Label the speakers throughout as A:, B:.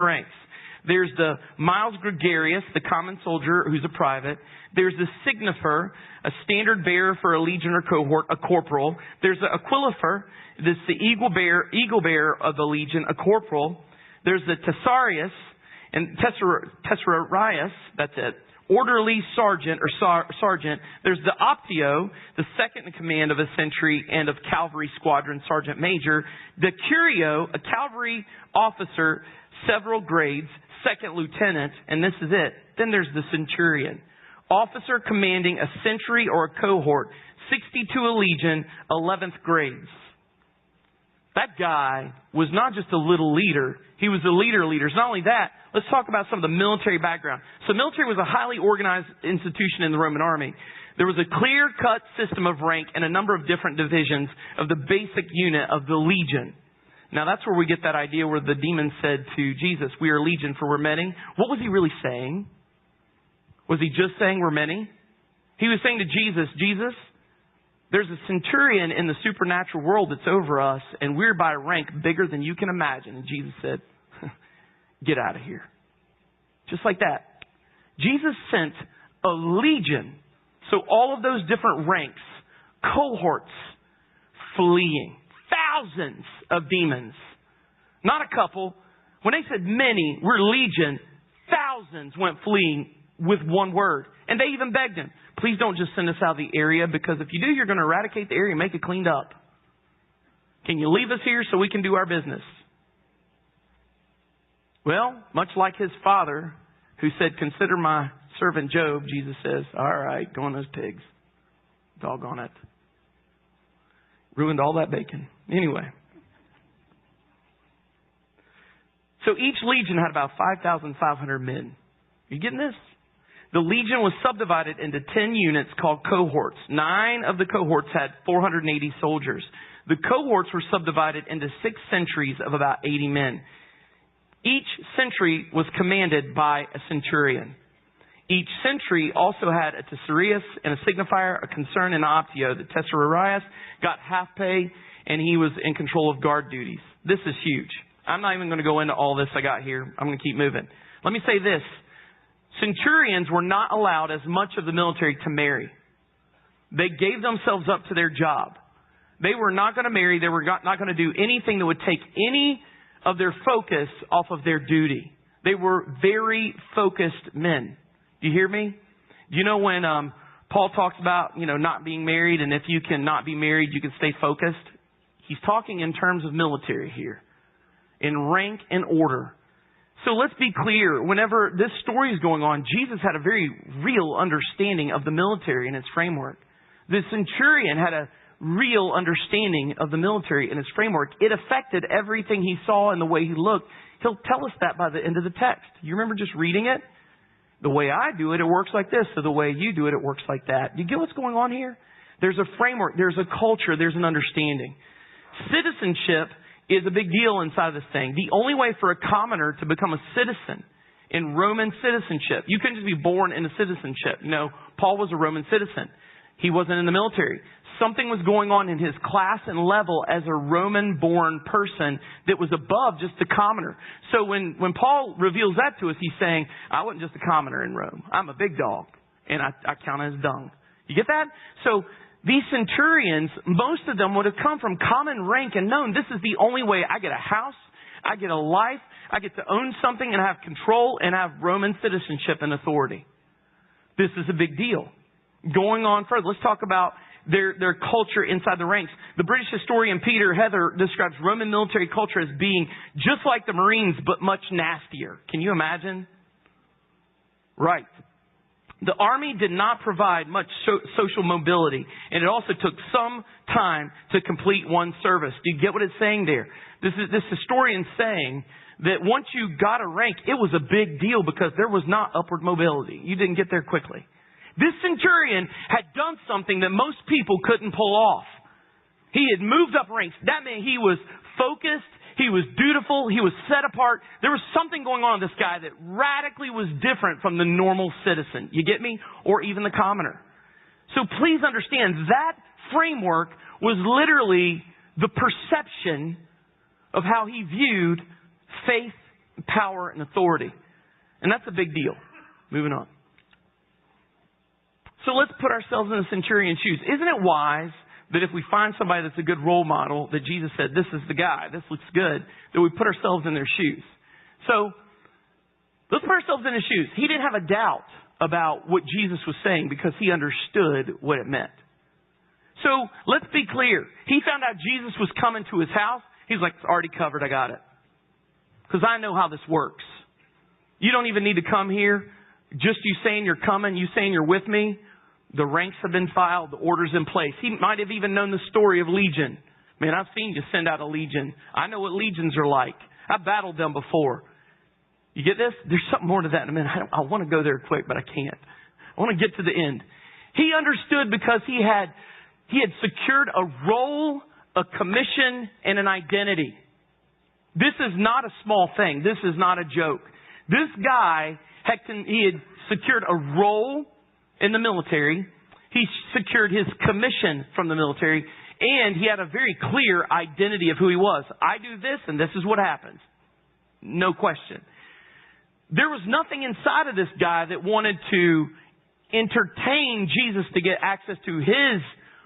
A: ranks. There's the Miles Gregarious, the common soldier who's a private. There's the Signifer, a standard bearer for a legion or cohort, a corporal. There's the Aquilifer, this the eagle bearer of the legion, a corporal. There's the Tessarius and Tessarius, that's it, orderly sergeant or sergeant. There's the Optio, the second in command of a century and of cavalry squadron sergeant major. The Curio, a cavalry officer, several grades, second lieutenant, and this is it. Then there's the centurion, officer commanding a century or a cohort, 62 a legion, 11th grades. That guy was not just a little leader. He was a leader of leaders. Not only that, let's talk about some of the military background. So military was a highly organized institution in the Roman army. There was a clear-cut system of rank and a number of different divisions of the basic unit of the legion. Now that's where we get that idea where the demon said to Jesus, "We are legion, for we're many." What was he really saying? Was he just saying we're many? He was saying to Jesus, "Jesus, there's a centurion in the supernatural world that's over us, and we're by rank bigger than you can imagine." And Jesus said, "Get out of here." Just like that. Jesus sent a legion. So all of those different ranks, cohorts, fleeing. Thousands of demons. Not a couple. When they said many, we're legion, thousands went fleeing with one word. And they even begged him, "Please don't just send us out of the area, because if you do, you're going to eradicate the area and make it cleaned up. Can you leave us here so we can do our business?" Well, much like his father, who said, "Consider my servant Job," Jesus says, "All right, go on those pigs. Doggone it. Ruined all that bacon." Anyway. So each legion had about 5,500 men. Are you getting this? The legion was subdivided into 10 units called cohorts. 9 of the cohorts had 480 soldiers. The cohorts were subdivided into 6 centuries of about 80 men. Each century was commanded by a centurion. Each century also had a Tessarius and a signifier, a concern, and an Optio. The Tessarius got half pay, and he was in control of guard duties. This is huge. I'm not even going to go into all this I got here. I'm going to keep moving. Let me say this. Centurions were not allowed as much of the military to marry. They gave themselves up to their job. They were not going to marry. They were not going to do anything that would take any of their focus off of their duty. They were very focused men. Do you hear me? Do you know when Paul talks about, not being married, and if you can not be married, you can stay focused? He's talking in terms of military here, in rank and order. So let's be clear. Whenever this story is going on, Jesus had a very real understanding of the military and its framework. The centurion had a real understanding of the military and its framework. It affected everything he saw and the way he looked. He'll tell us that by the end of the text. You remember just reading it? The way I do it, it works like this. So the way you do it, it works like that. You get what's going on here? There's a framework. There's a culture. There's an understanding. Citizenship is a big deal inside of this thing. The only way for a commoner to become a citizen in Roman citizenship, you couldn't just be born into citizenship. No, Paul was a Roman citizen. He wasn't in the military. Something was going on in his class and level as a Roman-born person that was above just the commoner. So when Paul reveals that to us, he's saying, I wasn't just a commoner in Rome. I'm a big dog, and I count as dung. You get that? So these centurions, most of them would have come from common rank and known this is the only way I get a house, I get a life, I get to own something and have control and have Roman citizenship and authority. This is a big deal. Going on further, let's talk about their culture inside the ranks. The British historian Peter Heather describes Roman military culture as being just like the Marines, but much nastier. Can you imagine? Right. The army did not provide much social mobility, and it also took some time to complete one's service. Do you get what it's saying there? This historian saying that once you got a rank, it was a big deal because there was not upward mobility. You didn't get there quickly. This centurion had done something that most people couldn't pull off. He had moved up ranks. That meant he was focused, he was dutiful, he was set apart. There was something going on with this guy that radically was different from the normal citizen. You get me? Or even the commoner. So please understand that framework was literally the perception of how he viewed faith power and authority. And that's a big deal. Moving on. So let's put ourselves in the centurion's shoes. Isn't it wise that if we find somebody that's a good role model, that Jesus said, this is the guy, this looks good, that we put ourselves in their shoes? So let's put ourselves in his shoes. He didn't have a doubt about what Jesus was saying because he understood what it meant. So let's be clear. He found out Jesus was coming to his house. He's like, it's already covered. I got it. Because I know how this works. You don't even need to come here. Just you saying you're coming, you saying you're with me, the ranks have been filed, the order's in place. He might have even known the story of Legion. Man, I've seen you send out a legion. I know what legions are like. I've battled them before. You get this? There's something more to that in a minute. I want to go there quick, but I can't. I want to get to the end. He understood because he had secured a role, a commission, and an identity. This is not a small thing. This is not a joke. This guy he had secured a role in the military. He secured his commission from the military. And he had a very clear identity of who he was. I do this and this is what happens. No question. There was nothing inside of this guy that wanted to entertain Jesus to get access to his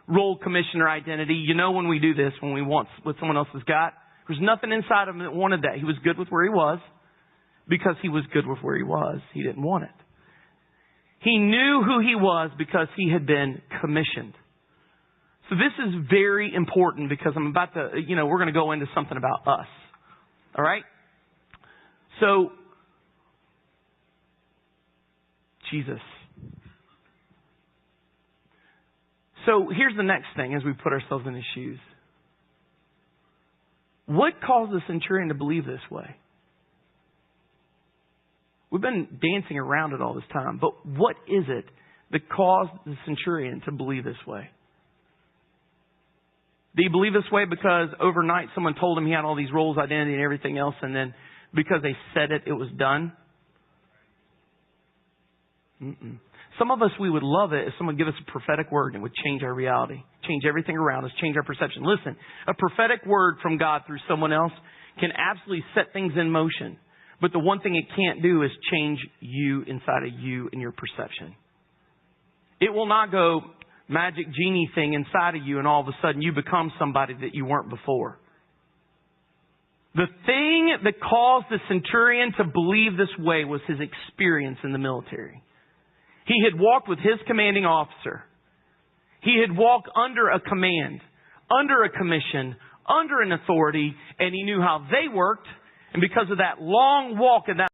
A: role, commission, or identity. You know when we do this, when we want what someone else has got. There's nothing inside of him that wanted that. He was good with where he was. Because he was good with where he was, he didn't want it. He knew who he was because he had been commissioned. So this is very important because I'm about to, we're going to go into something about us. All right? So, Jesus. So here's the next thing as we put ourselves in his shoes. What caused the centurion to believe this way? We've been dancing around it all this time, but what is it that caused the centurion to believe this way? Did he believe this way because overnight someone told him he had all these roles, identity, and everything else, and then because they said it, it was done? Some of us, we would love it if someone would give us a prophetic word and it would change our reality, change everything around us, change our perception. Listen, a prophetic word from God through someone else can absolutely set things in motion. But the one thing it can't do is change you inside of you and your perception. It will not go magic genie thing inside of you and all of a sudden you become somebody that you weren't before. The thing that caused the centurion to believe this way was his experience in the military. He had walked with his commanding officer. He had walked under a command, under a commission, under an authority, and he knew how they worked. And because of that long walk and that